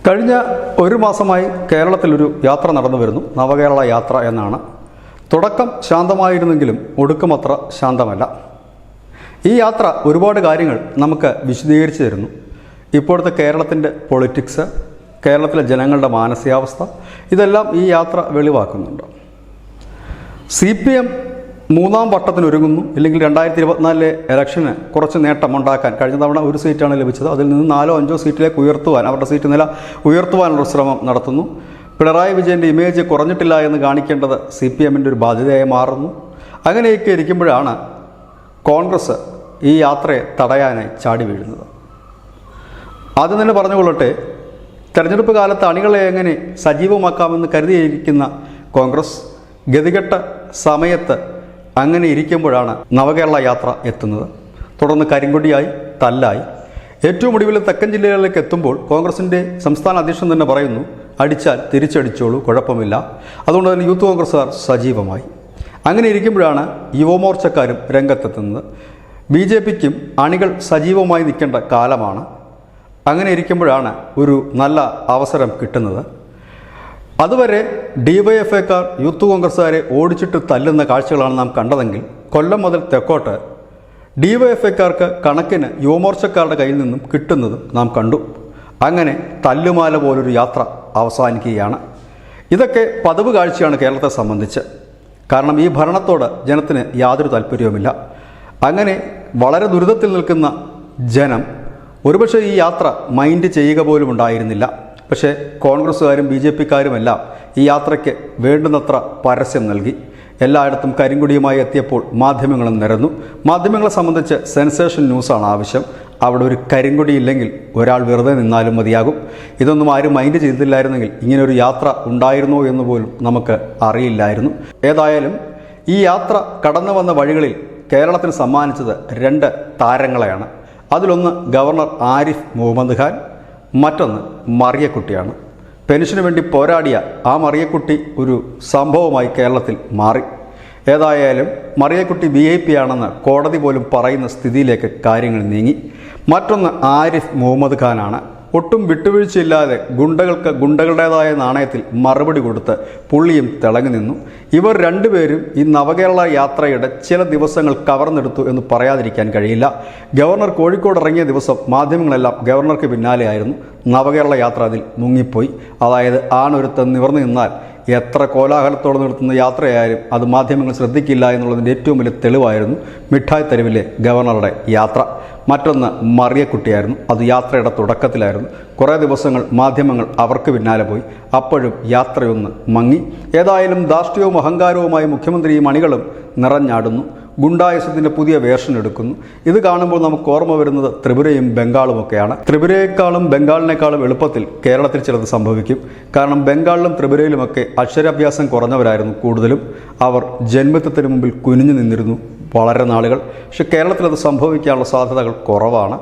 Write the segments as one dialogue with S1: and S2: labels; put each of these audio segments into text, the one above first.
S1: കഴിഞ്ഞ ഒരു മാസമായി കേരളത്തിലൊരു യാത്ര നടന്നു വരുന്നു. നവകേരള യാത്ര എന്നാണ്. തുടക്കം ശാന്തമായിരുന്നെങ്കിലും ഒടുക്കമത്ര ശാന്തമല്ല. ഈ യാത്ര ഒരുപാട് കാര്യങ്ങൾ നമുക്ക് വിശദീകരിച്ചു തരുന്നു. ഇപ്പോഴത്തെ കേരളത്തിൻ്റെ പൊളിറ്റിക്സ്, കേരളത്തിലെ ജനങ്ങളുടെ മാനസികാവസ്ഥ, ഇതെല്ലാം ഈ യാത്ര വെളിവാക്കുന്നുണ്ട്. CPM മൂന്നാം വട്ടത്തിനൊരുങ്ങുന്നു. ഇല്ലെങ്കിൽ 2024 ഇലക്ഷന് കുറച്ച് നേട്ടമുണ്ടാക്കാൻ, കഴിഞ്ഞ തവണ ഒരു സീറ്റാണ് ലഭിച്ചത്, അതിൽ നിന്ന് 4-5 സീറ്റിലേക്ക് ഉയർത്തുവാൻ, അവരുടെ സീറ്റ് നില ഉയർത്തുവാനുള്ള ശ്രമം നടത്തുന്നു. പിണറായി വിജയൻ്റെ ഇമേജ് കുറഞ്ഞിട്ടില്ല എന്ന് കാണിക്കേണ്ടത് CPMൻ്റെ ഒരു ബാധ്യതയായി മാറുന്നു. അങ്ങനെയൊക്കെ ഇരിക്കുമ്പോഴാണ് കോൺഗ്രസ് ഈ യാത്രയെ തടയാനായി ചാടി വീഴുന്നത്. ആദ്യം തന്നെ പറഞ്ഞുകൊള്ളട്ടെ, തെരഞ്ഞെടുപ്പ് കാലത്ത് അണികളെ എങ്ങനെ സജീവമാക്കാമെന്ന് കരുതിയിരിക്കുന്ന കോൺഗ്രസ് ഗതികെട്ട സമയത്ത് അങ്ങനെ ഇരിക്കുമ്പോഴാണ് നവകേരള യാത്ര എത്തുന്നത്. തുടർന്ന് കരിങ്കൊടിയായി, തല്ലായി. ഏറ്റവും ഒടുവിൽ തെക്കൻ ജില്ലകളിലേക്ക് എത്തുമ്പോൾ കോൺഗ്രസിൻ്റെ സംസ്ഥാന അധ്യക്ഷൻ തന്നെ പറയുന്നു, അടിച്ചാൽ തിരിച്ചടിച്ചോളൂ, കുഴപ്പമില്ല. അതുകൊണ്ട് തന്നെ യൂത്ത് കോൺഗ്രസ്സുകാർ സജീവമായി. അങ്ങനെ ഇരിക്കുമ്പോഴാണ് യുവമോർച്ചക്കാരും രംഗത്തെത്തുന്നത്. BJPക്കും അണികൾ സജീവമായി നിൽക്കേണ്ട കാലമാണ്. അങ്ങനെ ഇരിക്കുമ്പോഴാണ് ഒരു നല്ല അവസരം കിട്ടുന്നത്. അതുവരെ DYFIക്കാർ യൂത്ത് കോൺഗ്രസ്സുകാരെ ഓടിച്ചിട്ട് തല്ലുന്ന കാഴ്ചകളാണ് നാം കണ്ടതെങ്കിൽ, കൊല്ലം മുതൽ തെക്കോട്ട് DYFIക്കാർക്ക് കണക്കിന് യുവമോർച്ചക്കാരുടെ കയ്യിൽ നിന്നും കിട്ടുന്നതും നാം കണ്ടു. അങ്ങനെ തല്ലുമാല പോലൊരു യാത്ര അവസാനിക്കുകയാണ്. ഇതൊക്കെ പതിവ് കാഴ്ചയാണ് കേരളത്തെ സംബന്ധിച്ച്. കാരണം ഈ ഭരണത്തോട് ജനത്തിന് യാതൊരു താല്പര്യവുമില്ല. അങ്ങനെ വളരെ ദുരിതത്തിൽ നിൽക്കുന്ന ജനം ഒരുപക്ഷെ ഈ യാത്ര മൈൻഡ് ചെയ്യുക പോലും ഉണ്ടായിരുന്നില്ല. പക്ഷേ കോൺഗ്രസ്സുകാരും BJPക്കാരുമെല്ലാം ഈ യാത്രയ്ക്ക് വേണ്ടുന്നത്ര പരസ്യം നൽകി. എല്ലായിടത്തും കരിങ്കൊടിയുമായി എത്തിയപ്പോൾ മാധ്യമങ്ങളും നിരന്നു. മാധ്യമങ്ങളെ സംബന്ധിച്ച് സെൻസേഷൻ ന്യൂസാണ് ആവശ്യം. അവിടെ ഒരു കരിങ്കൊടി ഇല്ലെങ്കിൽ ഒരാൾ വെറുതെ നിന്നാലും മതിയാകും. ഇതൊന്നും ആരും മൈൻഡ് ചെയ്തില്ലായിരുന്നെങ്കിൽ ഇങ്ങനൊരു യാത്ര ഉണ്ടായിരുന്നോ എന്ന് പോലും നമുക്ക് അറിയില്ലായിരുന്നു. ഏതായാലും ഈ യാത്ര കടന്നു വന്ന വഴികളിൽ കേരളത്തിന് സമ്മാനിച്ചത് 2 താരങ്ങളെയാണ്. അതിലൊന്ന് ഗവർണർ ആരിഫ് മുഹമ്മദ് ഖാൻ, മറ്റൊന്ന് മറിയക്കുട്ടിയാണ്. പെൻഷന് വേണ്ടി പോരാടിയ ആ മറിയക്കുട്ടി ഒരു സംഭവമായി കേരളത്തിൽ മാറി. ഏതായാലും മറിയക്കുട്ടി VIP ആണെന്ന് കോടതി പോലും പറയുന്ന സ്ഥിതിയിലേക്ക് കാര്യങ്ങൾ നീങ്ങി. മറ്റൊന്ന് ആരിഫ് മുഹമ്മദ് ഖാനാണ്. ഒട്ടും വിട്ടുവീഴ്ചയില്ലാതെ ഗുണ്ടകൾക്ക് ഗുണ്ടകളുടേതായ നാണയത്തിൽ മറുപടി കൊടുത്ത് പുള്ളിയും തിളങ്ങി നിന്നു. ഇവർ രണ്ടുപേരും ഈ നവകേരള യാത്രയുടെ ചില ദിവസങ്ങൾ കവർന്നെടുത്തു എന്ന് പറയാതിരിക്കാൻ കഴിയില്ല. ഗവർണർ കോഴിക്കോട് ഇറങ്ങിയ ദിവസം മാധ്യമങ്ങളെല്ലാം ഗവർണർക്ക് പിന്നാലെയായിരുന്നു. നവകേരള യാത്ര അതിൽ മുങ്ങിപ്പോയി. അതായത് ആണൊരുത്തൻ നിവർന്നു നിന്നാൽ എത്ര കോലാഹലത്തോടെ നടത്തുന്ന യാത്രയായാലും അത് മാധ്യമങ്ങൾ ശ്രദ്ധിക്കില്ല എന്നുള്ളതിൻ്റെ ഏറ്റവും വലിയ തെളിവായിരുന്നു മിഠായി തെരുവിലെ ഗവർണറുടെ യാത്ര. മറ്റൊന്ന് മറിയക്കുട്ടിയായിരുന്നു. അത് യാത്രയുടെ തുടക്കത്തിലായിരുന്നു. കുറേ ദിവസങ്ങൾ മാധ്യമങ്ങൾ അവർക്ക് പിന്നാലെ പോയി. അപ്പോഴും യാത്രയൊന്ന് മങ്ങി. ഏതായാലും ധാർഷ്ട്യവും അഹങ്കാരവുമായി മുഖ്യമന്ത്രിയും അണികളും നിറഞ്ഞാടുന്നു. ഗുണ്ടായുസത്തിൻ്റെ പുതിയ വേർഷൻ എടുക്കുന്നു. ഇത് കാണുമ്പോൾ നമുക്ക് ഓർമ്മ വരുന്നത് ത്രിപുരയും ബംഗാളുമൊക്കെയാണ്. ത്രിപുരയെക്കാളും ബംഗാളിനേക്കാളും എളുപ്പത്തിൽ കേരളത്തിൽ ചിലത് സംഭവിക്കും. കാരണം ബംഗാളിലും ത്രിപുരയിലുമൊക്കെ അക്ഷരാഭ്യാസം കുറഞ്ഞവരായിരുന്നു കൂടുതലും. അവർ ജന്മത്വത്തിന് മുമ്പിൽ കുനിഞ്ഞു നിന്നിരുന്നു വളരെ നാളുകൾ. പക്ഷെ കേരളത്തിൽ അത് സംഭവിക്കാനുള്ള സാധ്യതകൾ കുറവാണ്.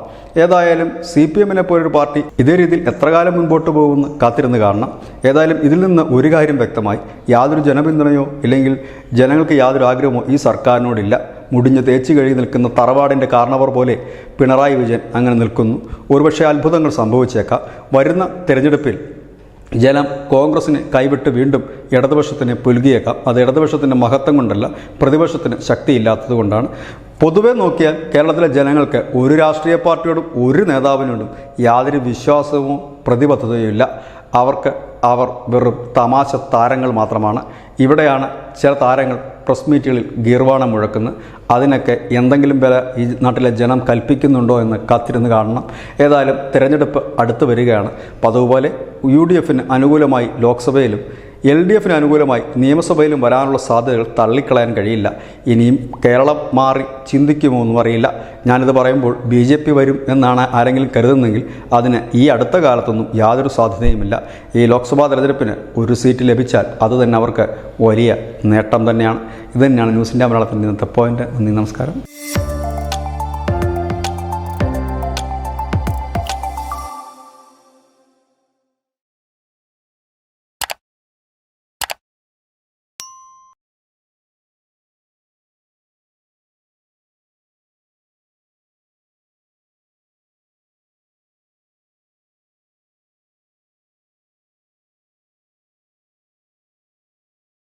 S1: ഏതായാലും CPMനെ പോലൊരു പാർട്ടി ഇതേ രീതിയിൽ എത്ര കാലം മുൻപോട്ട് പോകുമെന്ന് കാത്തിരുന്ന് കാണണം. ഏതായാലും ഇതിൽ നിന്ന് ഒരു കാര്യം വ്യക്തമായി, യാതൊരു ജനപിന്തുണയോ ഇല്ലെങ്കിൽ ജനങ്ങൾക്ക് യാതൊരു ആഗ്രഹമോ ഈ സർക്കാരിനോടില്ല. മുടിഞ്ഞ് തേച്ച് കഴുകി നിൽക്കുന്ന തറവാടിൻ്റെ കാരണവർ പോലെ പിണറായി വിജയൻ അങ്ങനെ നിൽക്കുന്നു. ഒരുപക്ഷെ അത്ഭുതങ്ങൾ സംഭവിച്ചേക്കാം. വരുന്ന തെരഞ്ഞെടുപ്പിൽ ജനം കോൺഗ്രസിനെ കൈവിട്ട് വീണ്ടും ഇടതുപക്ഷത്തിനെ പുലുകിയേക്കാം. അത് ഇടതുപക്ഷത്തിൻ്റെ മഹത്വം കൊണ്ടല്ല, പ്രതിപക്ഷത്തിന് ശക്തിയില്ലാത്തത് കൊണ്ടാണ്. പൊതുവെ നോക്കിയാൽ കേരളത്തിലെ ജനങ്ങൾക്ക് ഒരു രാഷ്ട്രീയ പാർട്ടിയോടും ഒരു നേതാവിനോടും യാതൊരു വിശ്വാസമോ പ്രതിബദ്ധതയോ ഇല്ല. അവർ വെറും തമാശ താരങ്ങൾ മാത്രമാണ്. ഇവിടെയാണ് ചില താരങ്ങൾ പ്രസ് മീറ്റുകളിൽ ഗീർവാണം മുഴക്കുന്നത്. അതിനൊക്കെ എന്തെങ്കിലും വില ഈ നാട്ടിലെ ജനം കൽപ്പിക്കുന്നുണ്ടോ എന്ന് കാത്തിരുന്ന് കാണണം. ഏതായാലും തിരഞ്ഞെടുപ്പ് അടുത്ത് വരികയാണ്. പതിവുപോലെ UDFന് അനുകൂലമായി ലോക്സഭയിലും LDFന് അനുകൂലമായി നിയമസഭയിലും വരാനുള്ള സാധ്യതകൾ തള്ളിക്കളയാൻ കഴിയില്ല. ഇനിയും കേരളം മാറി ചിന്തിക്കുമോ എന്നും അറിയില്ല. ഞാനിത് പറയുമ്പോൾ BJP വരും എന്നാണ് ആരെങ്കിലും കരുതുന്നെങ്കിൽ അതിന് ഈ അടുത്ത കാലത്തൊന്നും യാതൊരു സാധ്യതയുമില്ല. ഈ ലോക്സഭാ തെരഞ്ഞെടുപ്പിന് ഒരു സീറ്റ് ലഭിച്ചാൽ അത് തന്നെ അവർക്ക് വലിയ നേട്ടം തന്നെയാണ്. ഇത് തന്നെയാണ് ന്യൂസ് ഇന്ത്യ മലയാളത്തിൻ്റെ ഇന്നത്തെ പോയിന്റ്. നന്ദി, നമസ്കാരം.